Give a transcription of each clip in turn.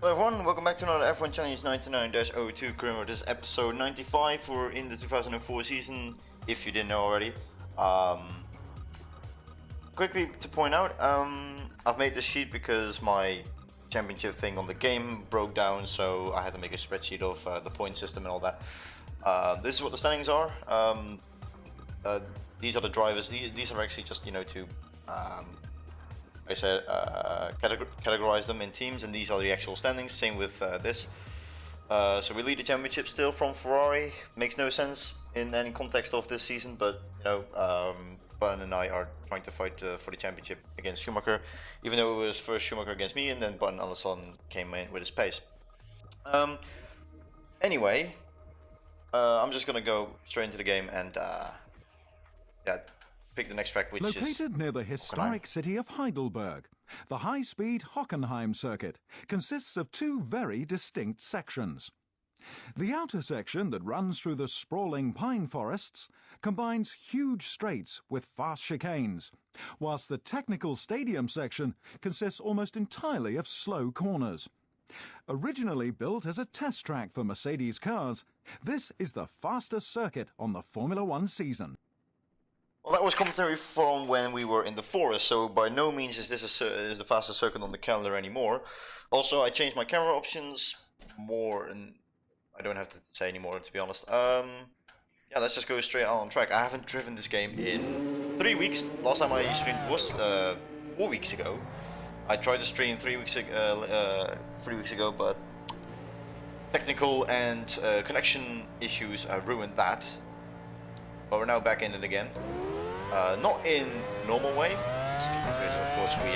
Hello everyone, welcome back to another F1 Challenge 99-02 career mode. This is episode 95. We're in the 2004 season, if you didn't know already. Quickly to point out, I've made this sheet because my championship thing on the game broke down, so I had to make a spreadsheet of the point system and all that. This is what the standings are. These are the drivers. These are actually just, to I said categorize them in teams, and these are the actual standings. Same with this. So we lead the championship still from Ferrari. Makes no sense in any context of this season, but Button and I are trying to fight for the championship against Schumacher, even though it was first Schumacher against me, and then Button all of a sudden came in with his pace. Anyway, I'm just gonna go straight into the game and pick the next track, which located near the historic city of Heidelberg, the high-speed Hockenheim circuit consists of two very distinct sections. The outer section that runs through the sprawling pine forests combines huge straights with fast chicanes, whilst the technical stadium section consists almost entirely of slow corners. Originally built as a test track for Mercedes cars, this is the fastest circuit on the Formula One season. Well, that was commentary from when we were in the forest, so by no means is this is the fastest circuit on the calendar anymore. Also, I changed my camera options more, and I don't have to say anymore, to be honest. Yeah, let's just go straight on track. I haven't driven this game in 3 weeks. Last time I streamed was 4 weeks ago. I tried to stream 3 weeks ago, but technical and connection issues ruined that. But we're now back in it again. Not in normal way, because of course we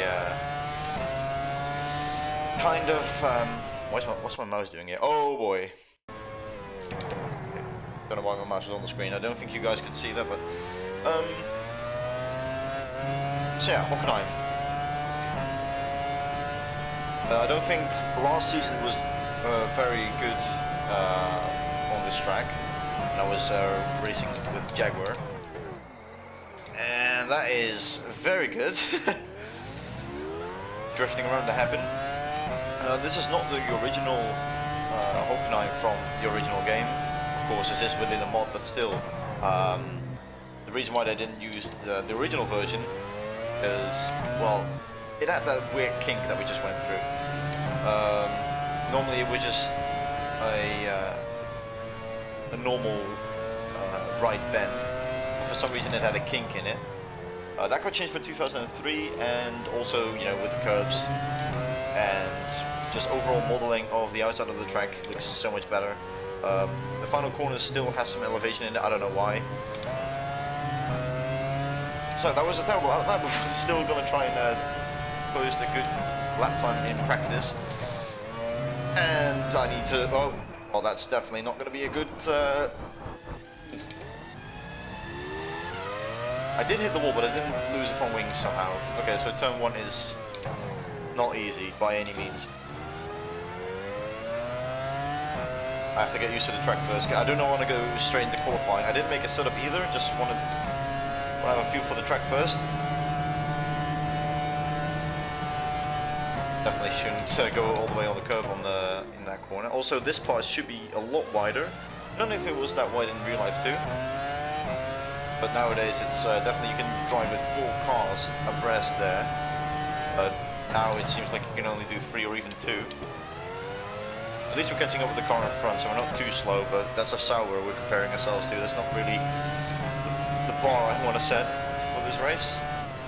kind of what's my mouse doing here? Oh boy! Don't know why my mouse is on the screen. I don't think you guys could see that, but so yeah, Hockenheim. I don't think last season was very good on this track. And I was racing with Jaguar. And that is very good. Drifting around the happen. This is not the original Hockenheim from the original game. Of course, this is within a mod, but still. The reason why they didn't use the original version is, well, it had that weird kink that we just went through. Normally it was just a normal right bend. For some reason it had a kink in it. That got changed for 2003, and also, with the curbs and just overall modeling of the outside of the track looks so much better. The final corners still have some elevation in it, I don't know why. So that was a terrible lap, but I'm still gonna try and post a good lap time in practice. And I need to, well, that's definitely not gonna be a good I did hit the wall, but I didn't lose it from wings somehow. Okay, so turn 1 is not easy by any means. I have to get used to the track first. I do not want to go straight into qualifying. I didn't make a setup either, just want to have a feel for the track first. Definitely shouldn't go all the way on the curb in that corner. Also, this part should be a lot wider. I don't know if it was that wide in real life too. But nowadays it's definitely, you can drive with 4 cars abreast there. But now it seems like you can only do 3 or even 2. At least we're catching up with the car in front, so we're not too slow, but that's a Sauber we're comparing ourselves to. That's not really the bar I want to set for this race.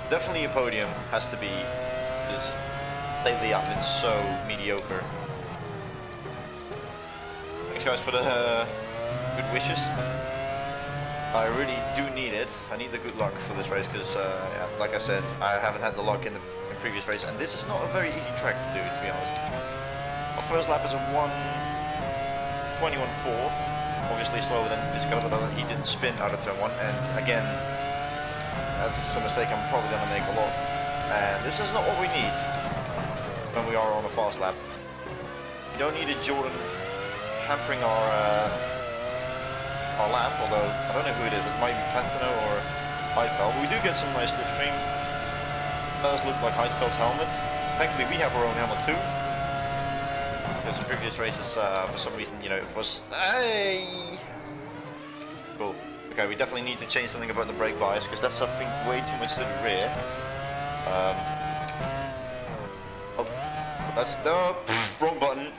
Definitely a podium has to be, because lately I've been so mediocre. Thanks guys for the good wishes. I really do need it. I need the good luck for this race because, yeah, like I said, I haven't had the luck in the previous race, and this is not a very easy track to do, to be honest. Our first lap is a 1:21.4, obviously slower than physical, but he didn't spin out of turn 1, and again, that's a mistake I'm probably going to make a lot. And this is not what we need when we are on a fast lap. You don't need a Jordan hampering our lap, although I don't know who it is. It might be Pantano or Heidfeld. We do get some nice slipstream. It does look like Heidfeld's helmet. Thankfully we have our own helmet too. because in previous races, for some reason, you know, it was... Hey! Cool. Okay, we definitely need to change something about the brake bias, because that's, I think, way too much to the rear. Oh, that's... No! Wrong button!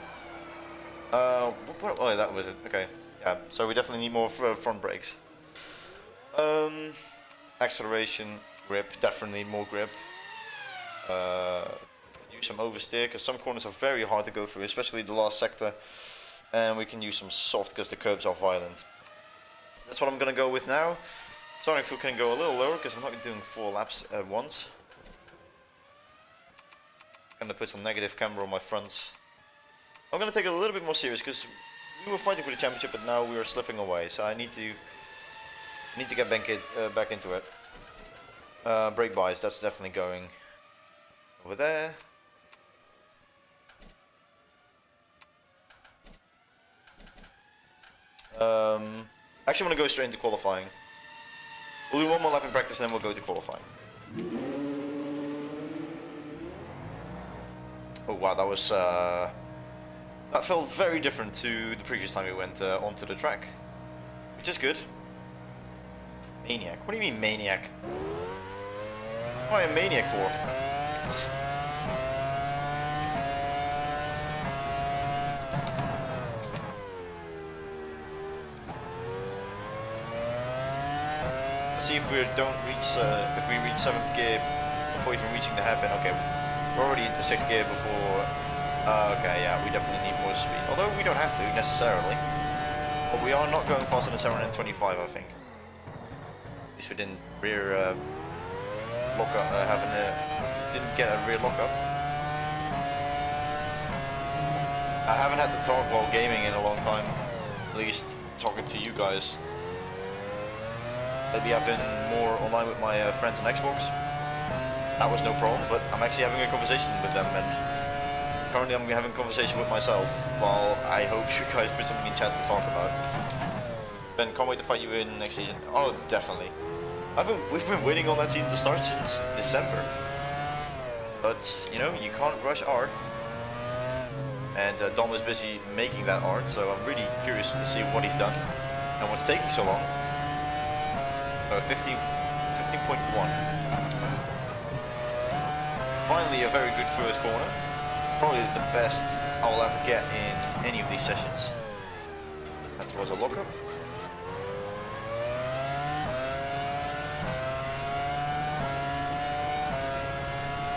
Oh, that was it. Okay. Yeah, so we definitely need more front brakes. Acceleration, grip, definitely more grip. Use some oversteer, because some corners are very hard to go through, especially the last sector. And we can use some soft, because the curbs are violent. That's what I'm gonna go with now. Sorry if we can go a little lower, because I'm not doing 4 laps at once. I'm gonna put some negative camber on my fronts. I'm gonna take it a little bit more serious, because we were fighting for the championship, but now we are slipping away. So I need to get back into it. Brake bias, that's definitely going over there. Actually, I'm gonna go straight into qualifying. We'll do one more lap in practice, and then we'll go to qualifying. Oh wow, that was that felt very different to the previous time we went onto the track, which is good. Maniac? What do you mean maniac? What am I a maniac for? Let's see if we don't reach, if we reach 7th gear before even reaching the hairpin. Okay, we're already into 6th gear before. Okay, yeah, we definitely need more speed. Although we don't have to necessarily, but we are not going faster than 725, I think. At least we didn't rear lock up, didn't get a rear lockup. I haven't had to talk while gaming in a long time. At least talking to you guys. Lately I've been more online with my friends on Xbox. That was no problem, but I'm actually having a conversation with them, and currently I'm having a conversation with myself while I hope you guys put something in chat to talk about. Ben, can't wait to fight you in next season. Oh, definitely. We've been waiting on that season to start since December. But, you know, you can't rush art. And Dom is busy making that art, so I'm really curious to see what he's done and what's taking so long. 15.1. Finally a very good first corner. Probably the best I will ever get in any of these sessions. That was a lockup.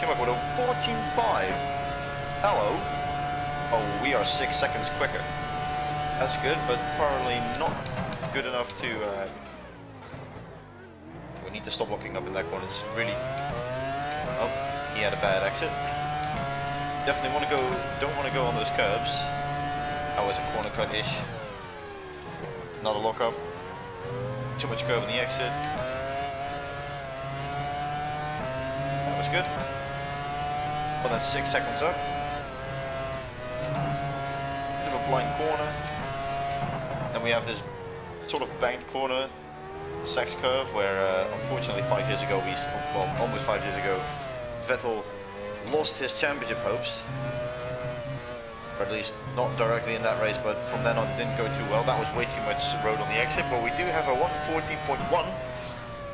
Came up with a 14.5. Hello. Oh, we are 6 seconds quicker. That's good, but probably not good enough to... we need to stop locking up in that corner. It's really... Oh, he had a bad exit. Definitely want to go... Don't want to go on those curbs. That was a corner cut-ish. Not a lockup. Too much curve in the exit. That was good. Well, that's 6 seconds up. Bit of a blind corner. Then we have this sort of banked corner, Sachs curve, where unfortunately 5 years ago, well, almost 5 years ago, Vettel lost his championship hopes. Or at least not directly in that race, but from then on it didn't go too well. That was way too much road on the exit, but we do have a 1:14.1.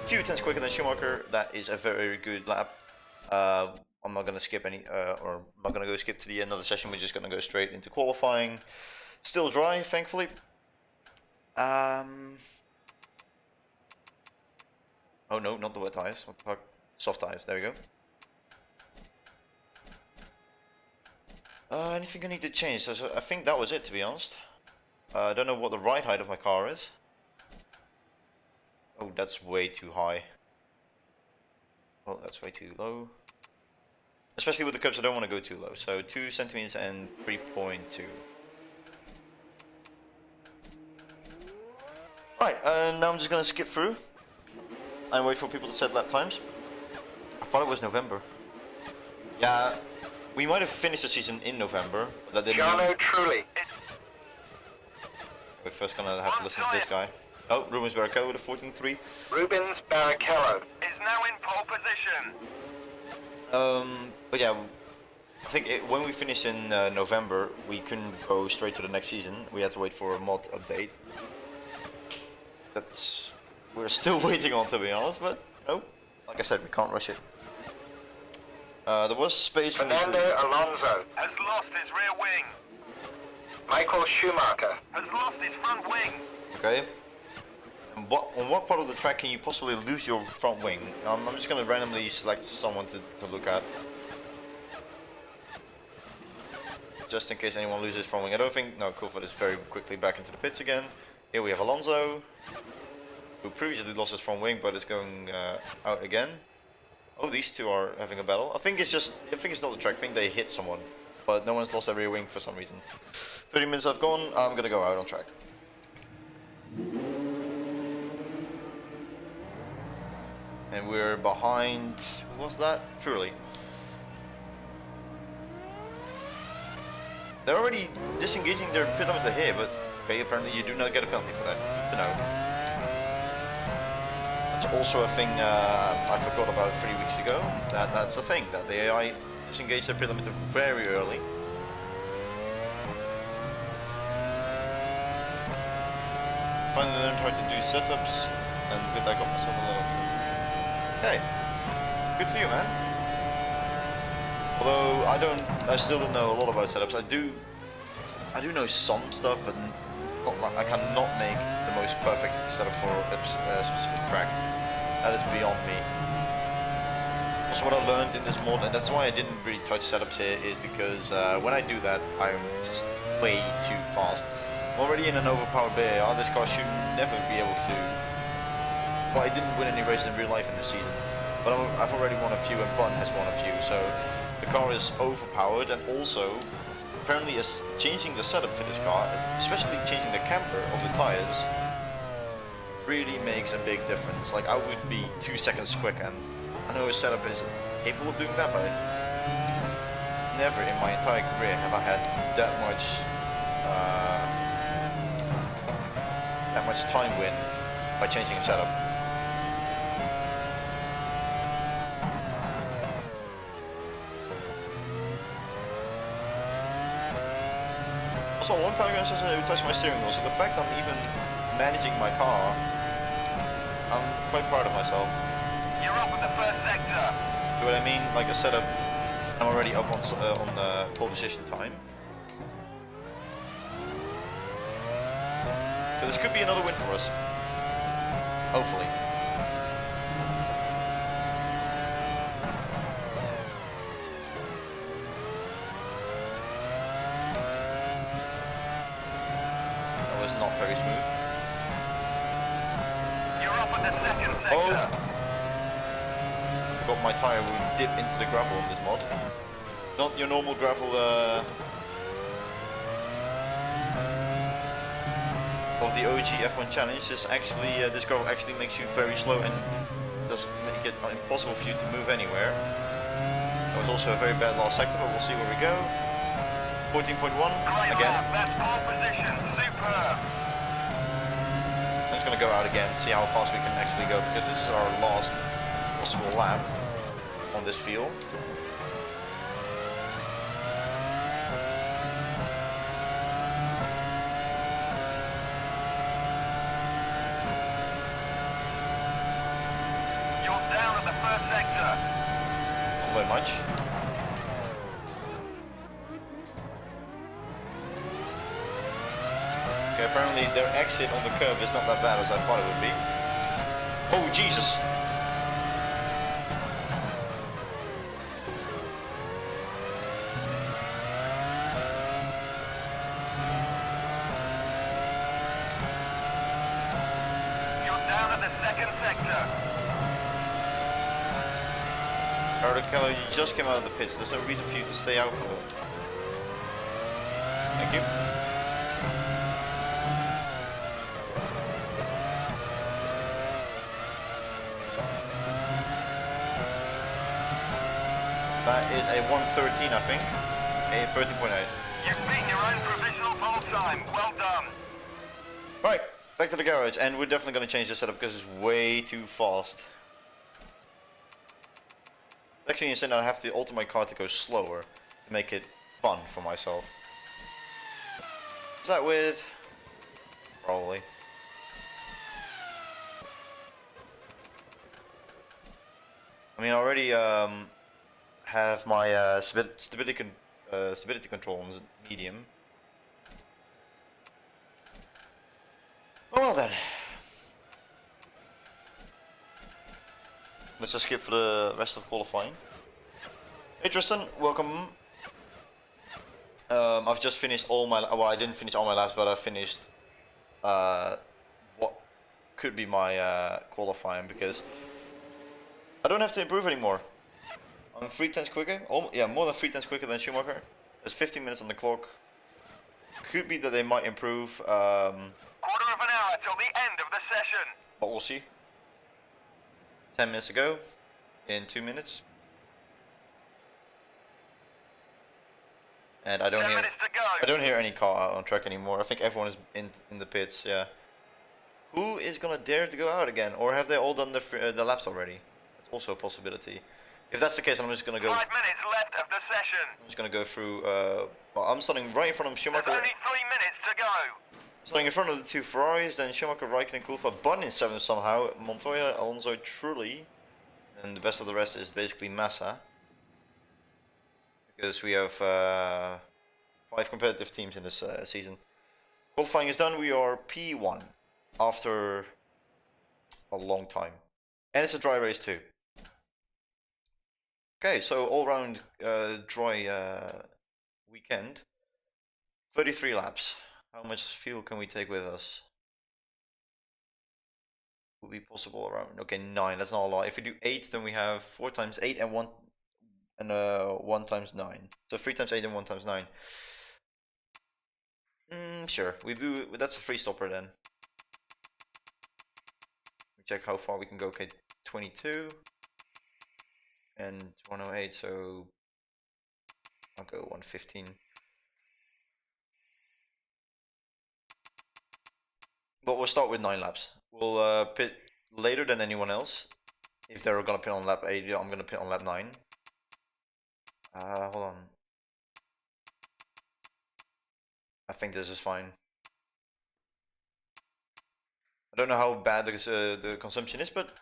Few tenths quicker than Schumacher. That is a very good lap. I'm not gonna skip any, or I'm not gonna go skip to the end of the session. We're just gonna go straight into qualifying. Still dry, thankfully. Oh no, not the wet tires. What the fuck? Soft tires. There we go. Anything I need to change? So I think that was it, to be honest. I don't know what the ride height of my car is. Oh, that's way too high. Oh, that's way too low. Especially with the curbs, I don't want to go too low. So 2 centimeters and 3.2. Right, now I'm just gonna skip through and wait for people to set lap times. I thought it was November. Yeah, we might have finished the season in November. But that didn't mean... Truly. We're first gonna have to listen to this guy. Oh, Rubens Barrichello with a 14.3. Rubens Barrichello is now in pole position. But yeah, I think when we finished in November, we couldn't go straight to the next season. We had to wait for a mod update. That's we're still waiting on, to be honest. But no, like I said, we can't rush it. There was space for Fernando Alonso has lost his rear wing. Michael Schumacher has lost his front wing. Okay. And on what part of the track can you possibly lose your front wing? I'm just gonna randomly select someone to look at. Just in case anyone loses front wing. I don't think... No, Coulthard is very quickly back into the pits again. Here we have Alonso, who previously lost his front wing but is going out again. Oh, these two are having a battle. I think it's not the track. I think they hit someone. But no one's lost their rear wing for some reason. 30 minutes have gone. I'm gonna go out on track. And we're behind... What was that? Truly. They're already disengaging their pedometer here, but okay, apparently you do not get a penalty for that. Good to know. That's also a thing I forgot about 3 weeks ago. That's a thing, that the AI disengage their pedometer very early. Finally learned how to do setups and get back up myself a little. Okay, good for you, man. Although I still don't know a lot about setups. I do know some stuff, but not like I cannot make the most perfect setup for a specific track. That is beyond me. Also, what I learned in this mod, and that's why I didn't really touch setups here, is because when I do that, I'm just way too fast. I'm already in an overpowered BAR. This car should never be able to. Well, I didn't win any races in real life in this season, but I've already won a few, and Button has won a few. So the car is overpowered, and also apparently is changing the setup to this car, especially changing the camber of the tires, really makes a big difference. Like I would be 2 seconds quick, and I know his setup is capable of doing that, but never in my entire career have I had that much time win by changing a setup. Also, a long time ago since I touched my steering wheel, so the fact I'm even managing my car, I'm quite proud of myself. You're up in the first sector. See what I mean? Like a setup, I'm already up on pole position time. So this could be another win for us. Hopefully. That was not very smooth. You're up in the second sector. Oh! I forgot my tire will dip into the gravel on this mod. It's not your normal gravel of the OG F1 challenge. This actually, this gravel actually makes you very slow and does make it impossible for you to move anywhere. That was also a very bad last sector, but we'll see where we go. 14.1 again. That's pole position. Superb. I'm just gonna go out again, see how fast we can actually go, because this is our last possible lap on this field. First sector. Not very much. Okay, apparently their exit on the curve is not that bad as I thought it would be. Oh, Jesus! You're down at the second sector. Ricardo, you just came out of the pits. There's no reason for you to stay out for them. Thank you. That is a 1:13, I think. A 13.8. You've beaten your own provisional pole time. Well done. Right, back to the garage, and we're definitely going to change the setup because it's way too fast. Actually, instead I have to alter my car to go slower. to make it fun for myself. Is that weird? Probably. I mean, I already have my stability control on medium. Well then, let's just skip for the rest of qualifying. Hey Tristan, welcome. I've just finished all my, well, I didn't finish all my laps, but I finished what could be my qualifying, because I don't have to improve anymore. I'm 3/10 quicker, yeah, more than 3/10 quicker than Schumacher. There's 15 minutes on the clock. Could be that they might improve. Quarter of an hour till the end of the session. But we'll see. 10 minutes to go. In 2 minutes. And I don't 10 hear. minutes to go. I don't hear any car on track anymore. I think everyone is in the pits. Yeah. Who is gonna dare to go out again, or have they all done the laps already? That's also a possibility. If that's the case, I'm just gonna go. 5 minutes left of the session. I'm just gonna go through. Well, I'm starting right in front of Schumacher. There's only 3 minutes to go. Starting in front of the two Ferraris, then Schumacher, Raikkonen, Coulthard, Button in 7th somehow, Montoya, Alonso, Trulli, and the best of the rest is basically Massa. Because we have 5 competitive teams in this season. Qualifying is done, we are P1 after a long time. And it's a dry race too. Okay, so all round dry weekend. 33 laps. How much fuel can we take with us? Would be possible around, okay, 9, that's not a lot. If we do 8, then we have 4 times 8 and 1 times 9. So 3 times 8 and 1 times 9. Sure, we do, that's a free stopper then. We check how far we can go, okay, 22 and 108, so I'll go 115. But we'll start with 9 laps. We'll pit later than anyone else. If they're gonna pit on lap 8, I'm gonna pit on lap 9. Hold on. I think this is fine. I don't know how bad the consumption is, but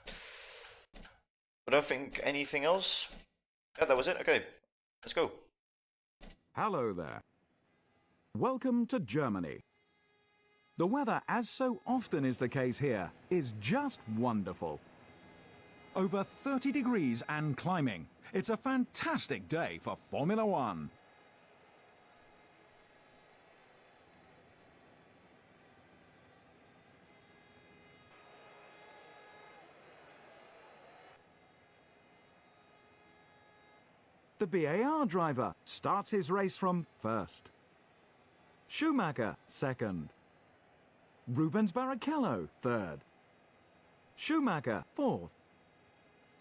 I don't think anything else. Yeah, that was it. Okay, let's go. Hello there. Welcome to Germany. The weather, as so often is the case here, is just wonderful. Over 30 degrees and climbing. It's a fantastic day for Formula One. The BAR driver starts his race from first. Schumacher, second. Rubens Barrichello, third. Schumacher, fourth.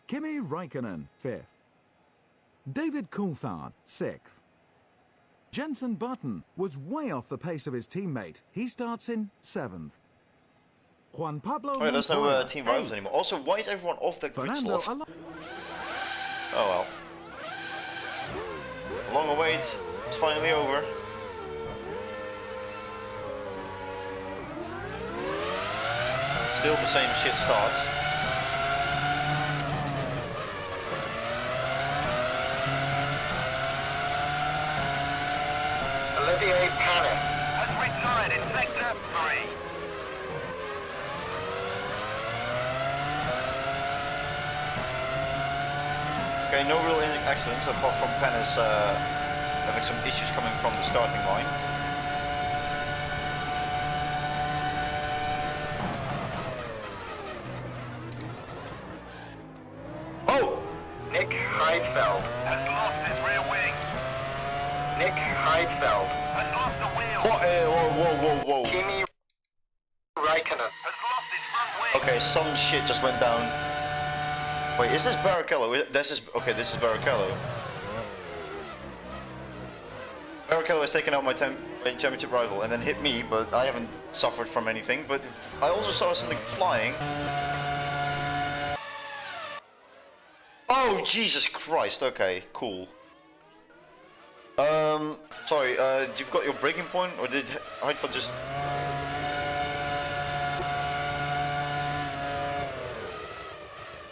Kimi Raikkonen, fifth. David Coulthard, sixth. Jenson Button was way off the pace of his teammate. He starts in seventh. Juan Pablo Oh, yeah, there's no Montoya, team rivals eighth. anymore. Also, why is everyone off their grid Fernando slot? Alonso. Oh well. Long await. It's finally over. Still the same shit starts. Olivier Panis has retired in sector 3. Okay, no real accidents apart from Panis having some issues coming from the starting line. Oh! Nick Heidfeld has lost his rear wing. Nick Heidfeld has lost the wheel. What? Whoa. Kimi Raikkonen has lost his front wing. Okay, some shit just went down. Wait, is this Barrichello? This is Barrichello. Barrichello has taken out my championship rival and then hit me, but I haven't suffered from anything. But I also saw something flying. Oh, Jesus Christ. Okay, cool. Sorry, you've got your braking point, or did Heidfeld just...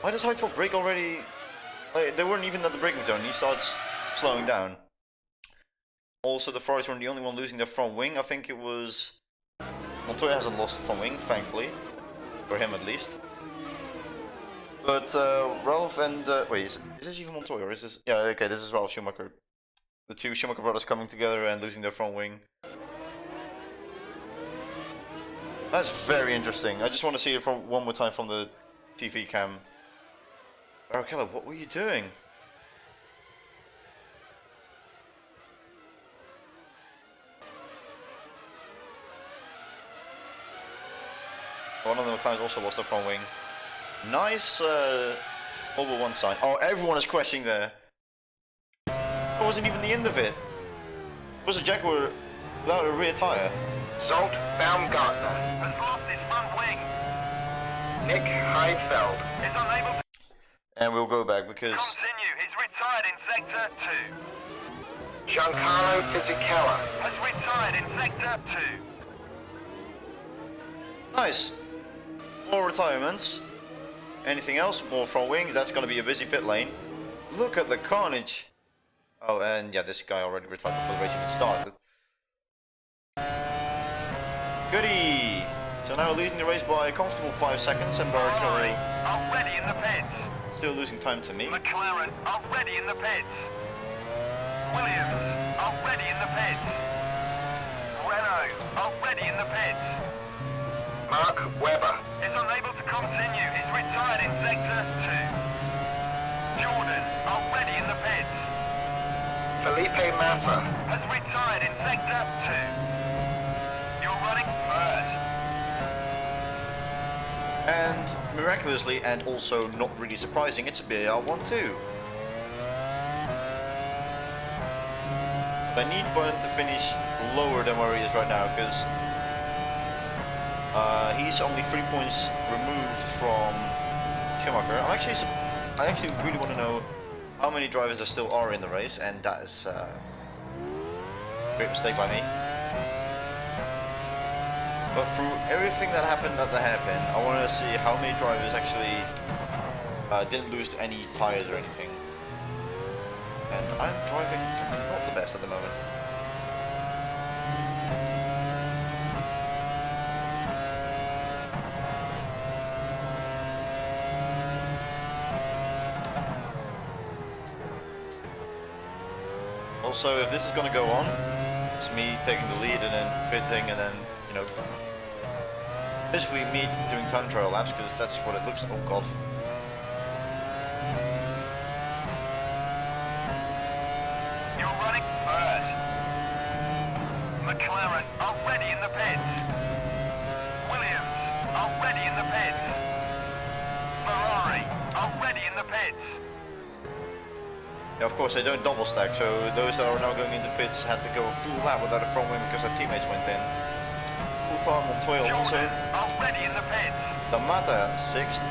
Why does Heidfeld brake already? Like, they weren't even at the braking zone, he starts slowing down. Also, the Ferraris weren't the only one losing their front wing. I think it was... Montoya hasn't lost the front wing, thankfully. For him at least. But Ralph and... wait, is this even Montoya, or is this... Yeah, okay, this is Ralph Schumacher. The two Schumacher brothers coming together and losing their front wing. That's very interesting. I just want to see it from one more time from the TV cam. Barrichello, what were you doing? One of the McLarens also lost their front wing. Nice over one side. Oh, everyone is crashing there. That wasn't even the end of it. It was a Jaguar without a rear tyre. Zolt Baumgartner has lost his front wing. Nick Heidfeld is unable to And we'll go back because... continue. He's retired in Sector 2. Giancarlo Fisichella has retired in Sector 2. Nice. More retirements. Anything else? More front wings. That's going to be a busy pit lane. Look at the carnage. Oh, and yeah, this guy already retired before the race even started. Goody! So now leading the race by a comfortable 5 seconds, and Ferrari Barrichello already in the pits. still losing time to me. McLaren already in the pits. Williams already in the pits. Renault already in the pits. Mark Webber is unable to continue. He's retired in Sector 2. Jordan already in the pits. Felipe Massa has retired in Sector 2. You're running first. And miraculously, and also not really surprising, it's a BAR1 too. But I need Button to finish lower than where he is right now, because he's only 3 points removed from Schumacher. I actually really want to know how many drivers there still are in the race, and that is a great mistake by me. But through everything that happened at the hairpin, I want to see how many drivers actually didn't lose any tires or anything. And I'm driving not the best at the moment. Also, if this is going to go on, it's me taking the lead and then pitting and then, you know, basically me doing time trial laps, because that's what it looks like. Oh god. You're running first. McLaren already in the pits. Williams already in the pits. Ferrari already in the pits. Yeah, of course they don't double stack, so those that are now going into pits had to go a full lap without a front wing because their teammates went in. Ulfar, Montoya, Alonso. Already in the pits. Damata, 6th.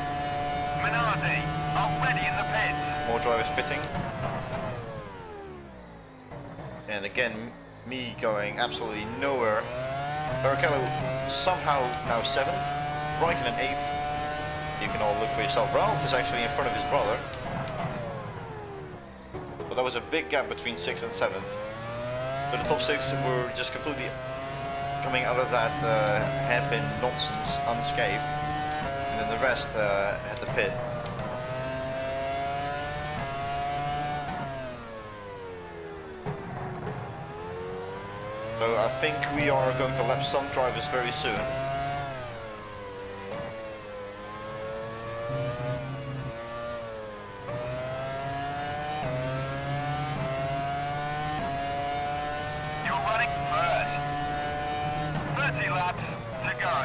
Minardi already in the pits. More drivers pitting. And again, me going absolutely nowhere. Barrichello somehow now 7th. Raikkonen 8th. You can all look for yourself. Ralph is actually in front of his brother. But there was a big gap between 6th and 7th. So the top 6 were just completely coming out of that hairpin nonsense unscathed. And then the rest had to pit. So I think we are going to lap some drivers very soon. You're running first. 30 laps to go.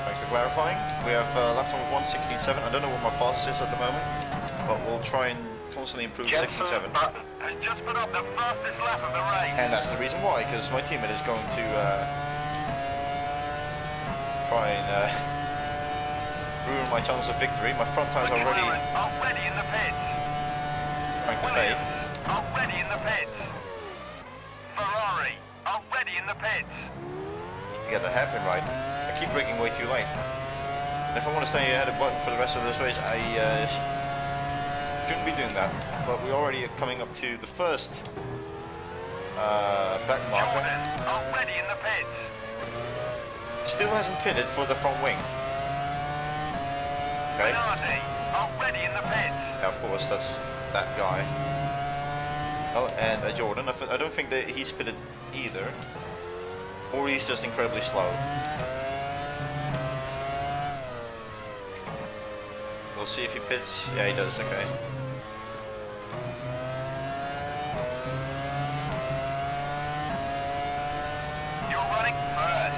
Thanks for clarifying. We have lap time of 1:16.7. I don't know what my fastest is at the moment, but we'll try and constantly improve 6.7. Button has just put up the fastest lap of the race. And that's the reason why, because my teammate is going to try and ruin my chance of victory. My front tires are already already in the pits. trying to fade. already in the pits. Ferrari, already in the pits. You get the hairpin right. I keep braking way too late. And if I want to stay ahead of button for the rest of this race, I shouldn't be doing that. But we're already coming up to the first back marker. Jordan, already in the pits. Still hasn't pitted for the front wing. Okay. Minardi, already in the pits. Yeah, of course, that's that guy. Oh, and Jordan. I don't think that he's pitted either. Or he's just incredibly slow. We'll see if he pits. Yeah, he does, okay. You're running first.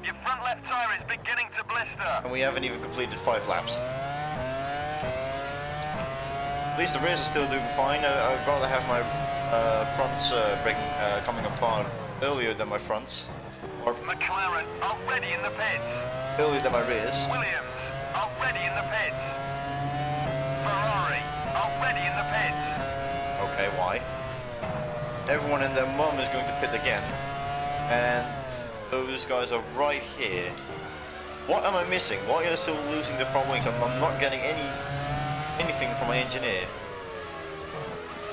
Your front left tire is beginning to blister. And we haven't even completed 5 laps. At least the rears are still doing fine. I'd rather have my fronts coming apart earlier than my fronts. Or McLaren, already in the pits. earlier than my rears. Williams, already in the pits. Ferrari, already in the pits. Okay, why? Everyone and their mum is going to pit again. And those guys are right here. What am I missing? Why are they still losing the front wings? I'm not getting anything from my engineer.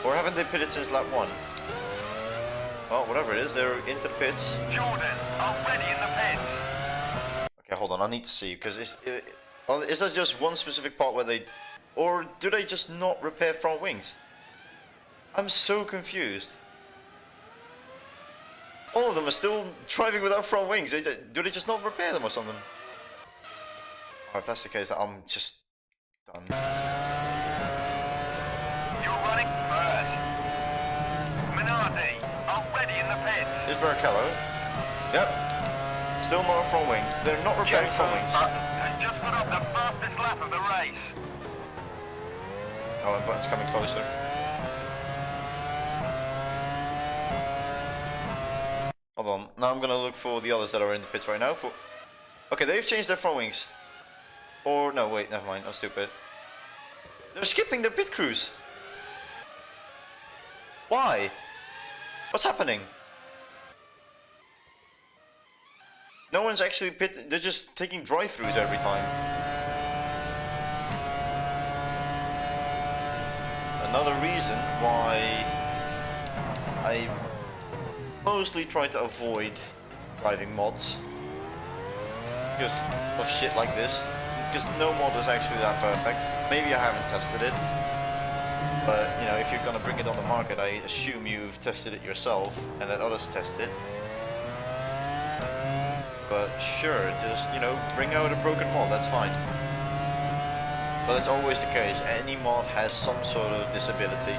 Or haven't they pitted since lap 1? Well, whatever it is, they're into the pits. Jordan, already in the pits. Okay, hold on, I need to see, because is that just one specific part where they... Or do they just not repair front wings? I'm so confused. All of them are still driving without front wings. Do they just not repair them or something? Oh, if that's the case, I'm just done. You're running first. Minardi, already in the pits. Here's Barrichello. Yep. Still not a front wing. They're not repairing front wings. Has just put up the fastest lap of the race. Oh, and Button's coming closer. Hold on. Now I'm gonna look for the others that are in the pits right now. Okay, they've changed their front wings. Or no, wait, never mind. I'm stupid. They're skipping their pit crews. Why? What's happening? No one's actually pit. They're just taking drive-throughs every time. Another reason why I mostly try to avoid driving mods because of shit like this. Because no mod is actually that perfect. Maybe I haven't tested it, but you know, if you're gonna bring it on the market, I assume you've tested it yourself and let others test it. But sure, just, you know, bring out a broken mod, that's fine. But that's always the case. Any mod has some sort of disability,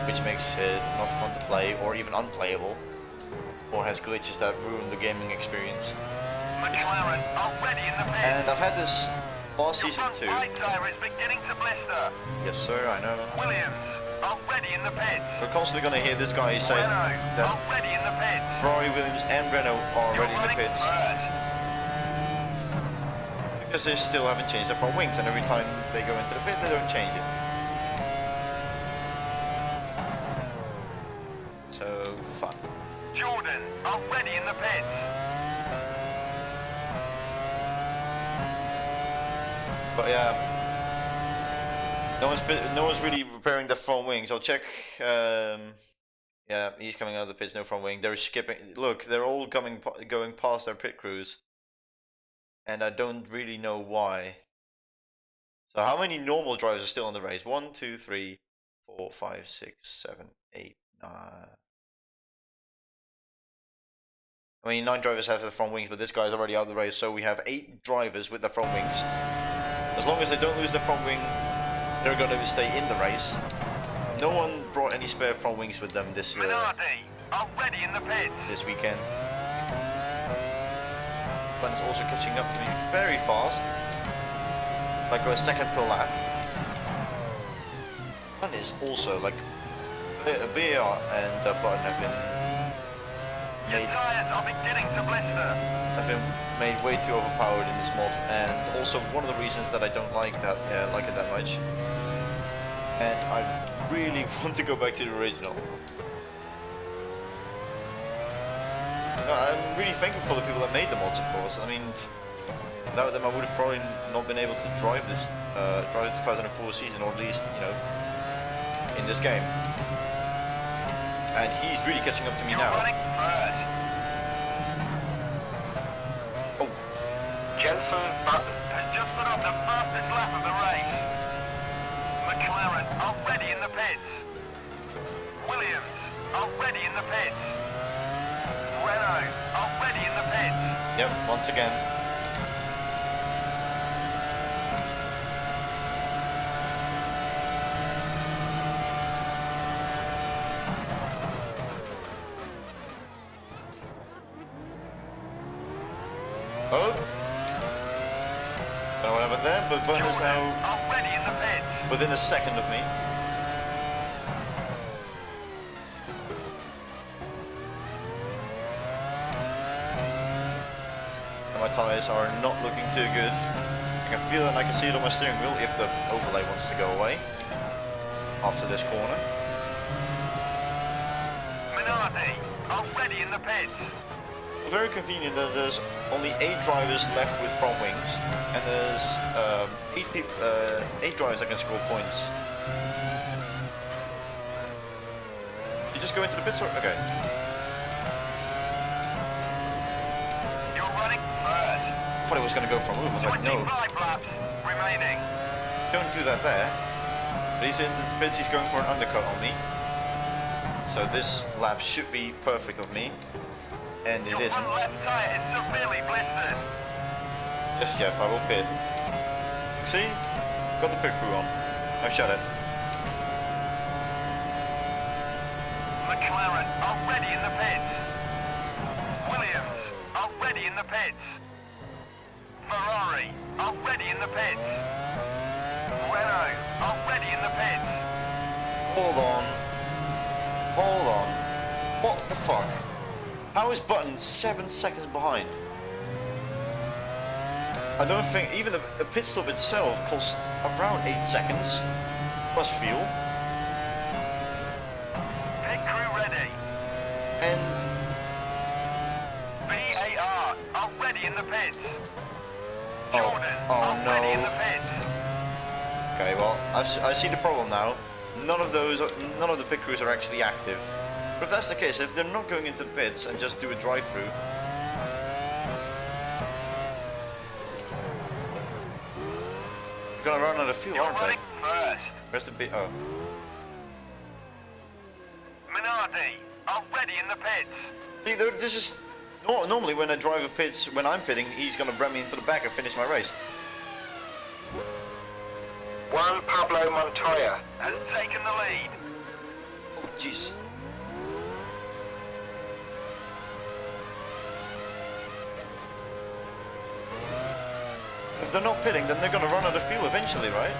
which makes it not fun to play or even unplayable, or has glitches that ruin the gaming experience. McLaren, already in the pits. And I've had this last season too. Your front right tire is beginning to blister. Yes sir, I know. Williams, already in the pits. We're constantly gonna hear this guy say Renault, that already in the pits. Ferrari, Williams and Renault are You're already in the running pits. first. Because they still haven't changed their front wings, and every time they go into the pit, they don't change it. So, fun. Jordan, already in the pits. But yeah, no one's really repairing their front wings. I'll check. Yeah, he's coming out of the pits, no front wing. They're skipping. Look, they're all going past their pit crews, and I don't really know why. So how many normal drivers are still in the race? 1, 2, 3, 4, 5, 6, 7, 8, 9. I mean, 9 drivers have the front wings, but this guy's already out of the race, so we have 8 drivers with the front wings. As long as they don't lose the front wing, they're going to stay in the race. No one brought any spare front wings with them Minardi, already in the pits. this weekend. Button's also catching up to me very fast. Like a second per lap. Button is also like BAR and Button have been Your tyres are beginning to blister. have been made way too overpowered in this mod, and also one of the reasons that I don't like that like it that much. And I really want to go back to the original. No, I'm really thankful for the people that made the mods, of course. I mean, without them I would have probably not been able to drive this, drive the 2004 season, or at least, you know, in this game. And he's really catching up to me You're now. running first. Oh, Jensen Button has just put up the fastest lap of the race. McLaren already in the pits. Williams already in the pits. Renault already in the pits. yep, once again. Oh! Don't know what happened there, but Button is Jordan now already in the pits. within a second of me. And my tyres are not looking too good. I can feel it and I can see it on my steering wheel if the overlay wants to go away after this corner. Minardi already in the pits. Very convenient that there's only 8 drivers left with front wings, and there's 8 drivers that can score points. You just go into the pits, or okay? You're running first. I thought it was going to go from over. I was like, no, 25 laps remaining. don't do that there. But he's into the pits. He's going for an undercut on me. So this lap should be perfect of me. And it Your isn't. front left tyre is severely blistered. Yes, Jeff, I will pit. See? Got the pit crew on. No, shut it. McLaren already in the pits. Williams already in the pits. Ferrari already in the pits. Renault already in the pits. Hold on. Hold on. What the fuck? How is Button 7 seconds behind? I don't think even the pit stop itself costs around 8 seconds plus fuel. Pit crew ready. And BAR already in the pits. oh, Jordan oh already in the no. pits. Okay, well I see the problem now. None of the pit crews are actually active. But if that's the case, if they're not going into the pits and just do a drive-through, they're gonna run out of fuel, You're aren't they? running first. Where's the bit? Oh. Minardi already in the pits. See, this is normally when a driver pits, when I'm pitting, he's gonna ram me into the back and finish my race. Juan Pablo Montoya has taken the lead. Oh, Jesus. If they're not pitting, then they're gonna run out of fuel eventually, right?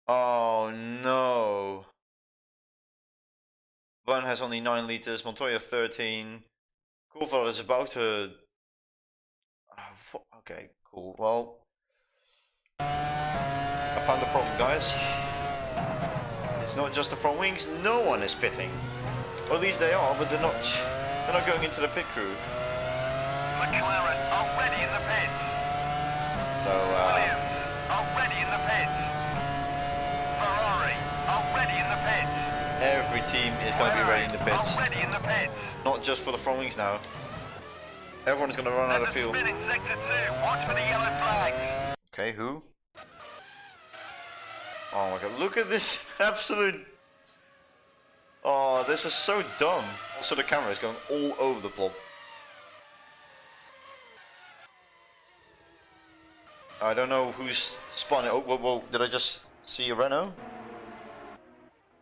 Oh no. Button has only 9 liters, Montoya 13. Coolveld is about to... okay, cool. Well, I found the problem, guys. It's not just the front wings, no one is pitting. Or at least they are, but they're not going into the pit crew. McLaren already in the pits. So, Williams already in the pits. Ferrari already in the pits. every team is going to be ready in the pits. Already in the pits. Not just for the front wings now. Everyone's going to run out of fuel. Spin in sector 2. Watch for the yellow flags. Okay, who? Oh my god, look at this absolute... Oh, this is so dumb. Also, the camera is going all over the plot. I don't know who's spun it. Oh, whoa, whoa, did I just... See a Renault?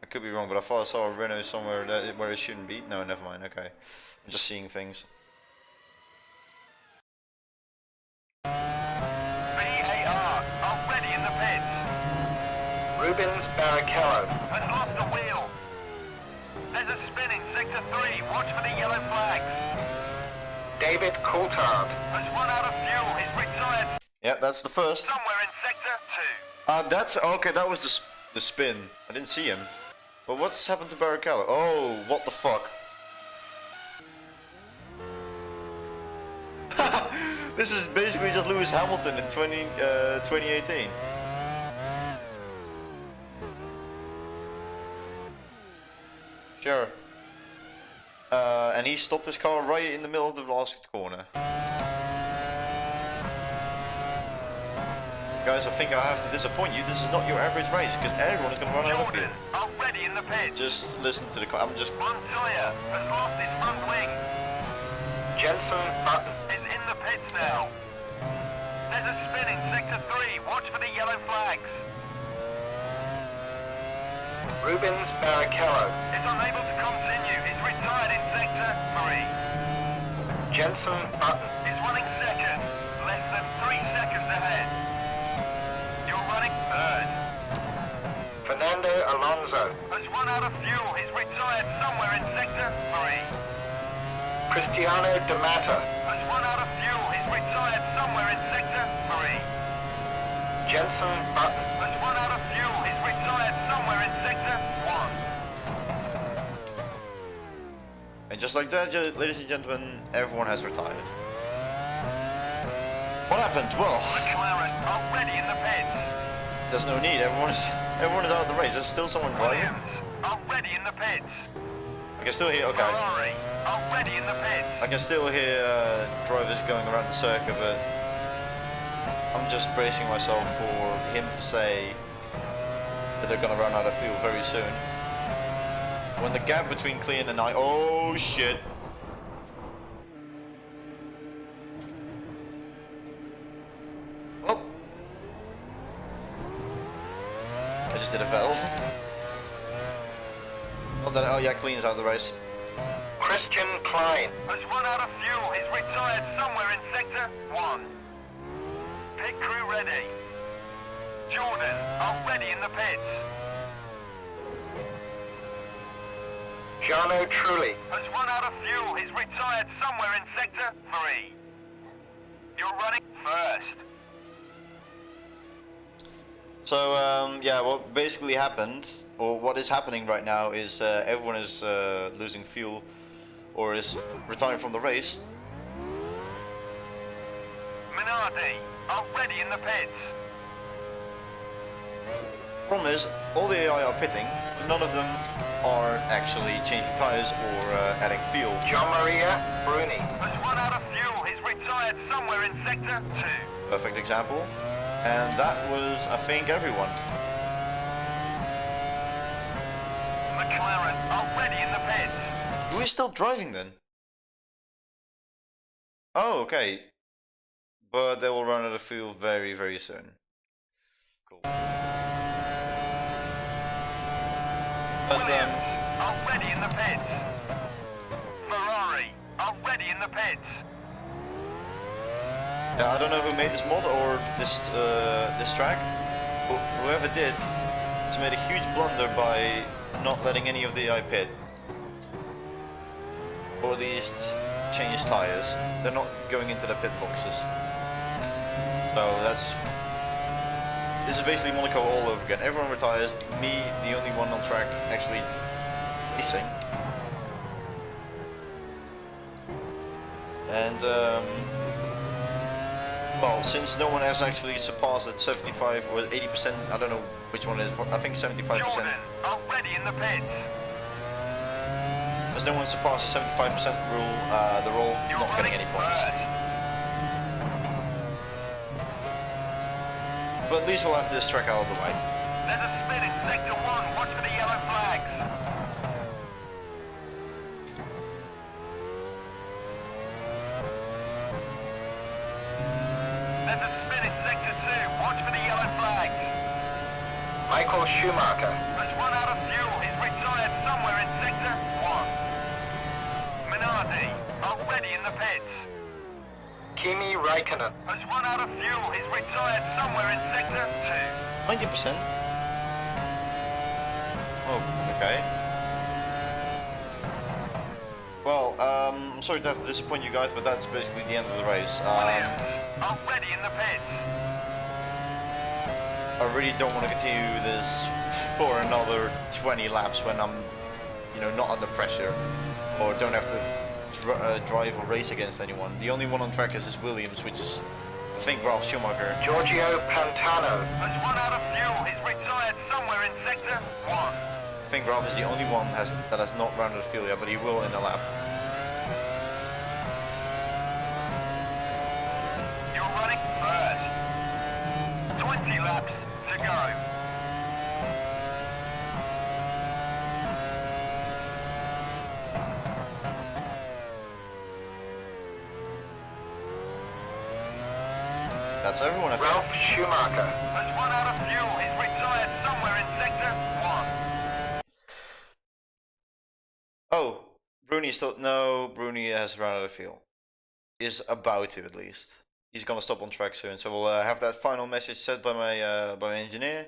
I could be wrong, but I thought I saw a Renault somewhere where it shouldn't be. No, never mind. Okay, I'm just seeing things. VAR, already in the pits. Rubens Barrichello. Has lost a wheel. There's a spin in sector 3. Watch for the yellow flags. David Coulthard. Has run out of fuel. He's retired Yeah, that's the first. somewhere in sector 2. That's okay. That was the spin. I didn't see him. But what's happened to Barrichello? Oh, what the fuck? This is basically just Lewis Hamilton in 2018. Sure. And he stopped his car right in the middle of the last corner. Guys, I think I have to disappoint you. This is not your average race because everyone is going to run out of Jordan, field. already in the pits. Just listen to the car. I'm just. Montoya has lost his front wing. Jensen Button. Is in the pits now. There's a spin in sector 3. Watch for the yellow flags. Rubens Barrichello. Is unable to continue. He's retired in sector 3. Jensen Button. Is running second. Less than 3 seconds ahead. You're running third. Fernando Alonso. Has run out of fuel. He's retired somewhere in sector 3. Cristiano D'Amata. Has run out of fuel. He's retired somewhere in sector 3. Jensen Button. Has run out of fuel. He's retired somewhere in sector 1. And just like that, ladies and gentlemen, everyone has retired. What happened? Well, McLaren already in the pits. there's no need. Everyone is out of the race. There's still someone driving. Williams already in the pits. I can still hear. Okay. Ferrari already in the pits. I can still hear drivers going around the circuit, but I'm just bracing myself for him to say that they're gonna run out of fuel very soon. When the gap between Clean and I, oh shit! Oh, I just did a Vettel. Not that. Oh yeah, Clean's out of the race. Christian Klein. Has run out of fuel. He's retired somewhere in sector 1. Pit crew ready. Jordan already in the pits. Jarno Trulli. Has run out of fuel. He's retired somewhere in sector 3. You're running first. So yeah, what basically happened, or what is happening right now, is everyone is losing fuel, or is retiring from the race. Minardi already in the pits. Problem is, all the AI are pitting, but none of them are actually changing tires or adding fuel. John Maria Bruni. Has run out of fuel. He's retired somewhere in sector 2. Perfect example. And that was, I think, everyone. McLaren already in the pits. Who is still driving then? Oh, okay. But they will run out of fuel very, very soon. Cool. But Williams already in the pits. Ferrari already in the pits. yeah, I don't know who made this mod or this track. Whoever did, has made a huge blunder by not letting any of the AI pit. Or at least change tires. They're not going into the pit boxes. So this is basically Monaco all over again. Everyone retires, me, the only one on track, actually racing. And well, since no one has actually surpassed at 75 or 80%, I don't know which one it is, I think 75%. Jordan already in the pits. As no one surpasses 75% rule, they're all You're not getting running any points. first. But at least we'll have this track out of the way. There's a spin in sector 1. Watch for the yellow flags. There's a spin in sector 2. Watch for the yellow flags. Michael Schumacher. Has run out of fuel. He's retired somewhere in Sector 1. Minardi, already in the pits. Kimi Raikkonen. Has run out of fuel. He's retired somewhere in Sector 90%. Oh, okay. Well, I'm sorry to have to disappoint you guys, but that's basically the end of the race. 2. Williams, already in the pits. I really don't want to continue this for another 20 laps when I'm, you know, not under pressure or don't have to drive or race against anyone. The only one on track is Williams, which is, I think, Ralf Schumacher. Giorgio Pantano. Has run out of fuel. He's retired somewhere in Sector 1. I think Ralf is the only one that has not rounded the field yet, but he will in a lap. You're running first. 20 laps to go. That's everyone, I think. Ralf Schumacher. Has run out of fuel. He's retired somewhere in Sector 1. Oh, Bruni still... No, Bruni has run out of fuel. Is about to, at least. He's gonna stop on track soon, so we'll have that final message said by my engineer.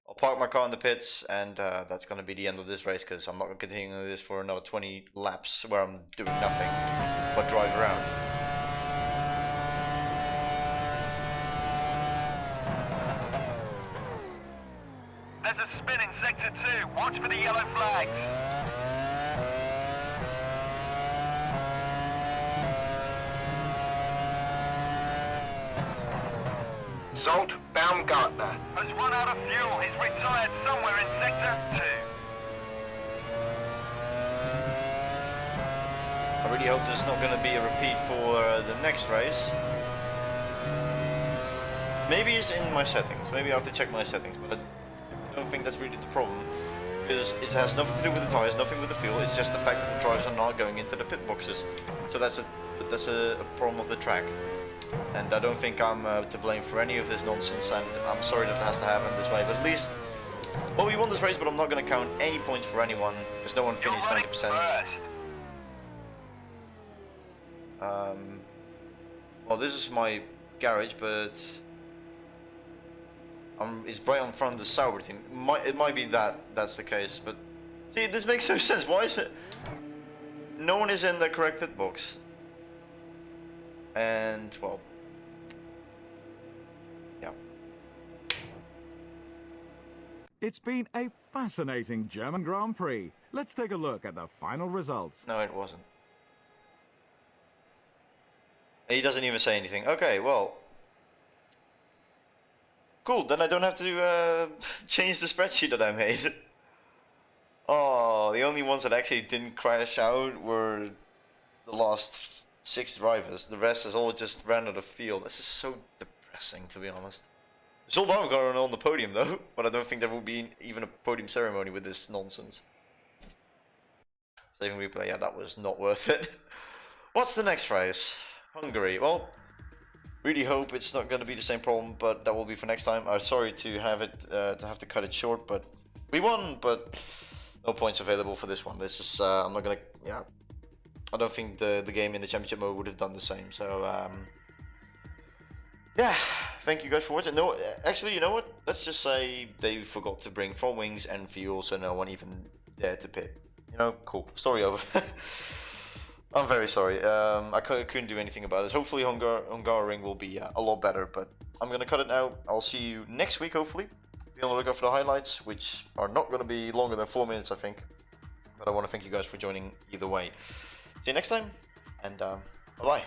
I'll park my car in the pits, and that's gonna be the end of this race, because I'm not gonna continue this for another 20 laps where I'm doing nothing but drive around. There's a spin in Sector 2. Watch for the yellow flags. Zolt Baumgartner. Has run out of fuel. He's retired somewhere in Sector 2. I really hope this is not gonna be a repeat for the next race. Maybe it's in my settings. Maybe I have to check my settings, but I don't think that's really the problem. Because it has nothing to do with the tires, nothing with the fuel. It's just the fact that the drivers are not going into the pit boxes. So that's a problem of the track. And I don't think I'm to blame for any of this nonsense, and I'm sorry that it has to happen this way, but at least, well, we won this race, but I'm not going to count any points for anyone, because no one You're finished running 90%. first. Well, this is my garage, but it's right in front of the Sauber team. It might be that's the case, but see, this makes no sense. Why is it? No one is in the correct pit box. And, well, yeah. It's been a fascinating German Grand Prix. Let's take a look at the final results. No, it wasn't. He doesn't even say anything. Okay, well. Cool, then I don't have to change the spreadsheet that I made. Oh, the only ones that actually didn't crash out were the last 6 drivers. The rest is all just ran out of field. This is so depressing, to be honest. It's all going on the podium though, but I don't think there will be even a podium ceremony with this nonsense. Saving replay, yeah, that was not worth it. What's the next race? Hungary. Well, really hope it's not going to be the same problem, but that will be for next time. I'm sorry to have to cut it short, but we won, but no points available for this one. This is I'm not gonna, yeah. I don't think the game in the championship mode would have done the same. So yeah, thank you guys for watching. No, actually, you know what? Let's just say they forgot to bring front wings and fuel, so no one even dared to pit. You know, cool. Story over. I'm very sorry. I couldn't do anything about this. Hopefully, Hungaroring will be a lot better. But I'm gonna cut it now. I'll see you next week. Hopefully, be on the lookout for the highlights, which are not gonna be longer than 4 minutes, I think. But I want to thank you guys for joining either way. See you next time, and bye-bye.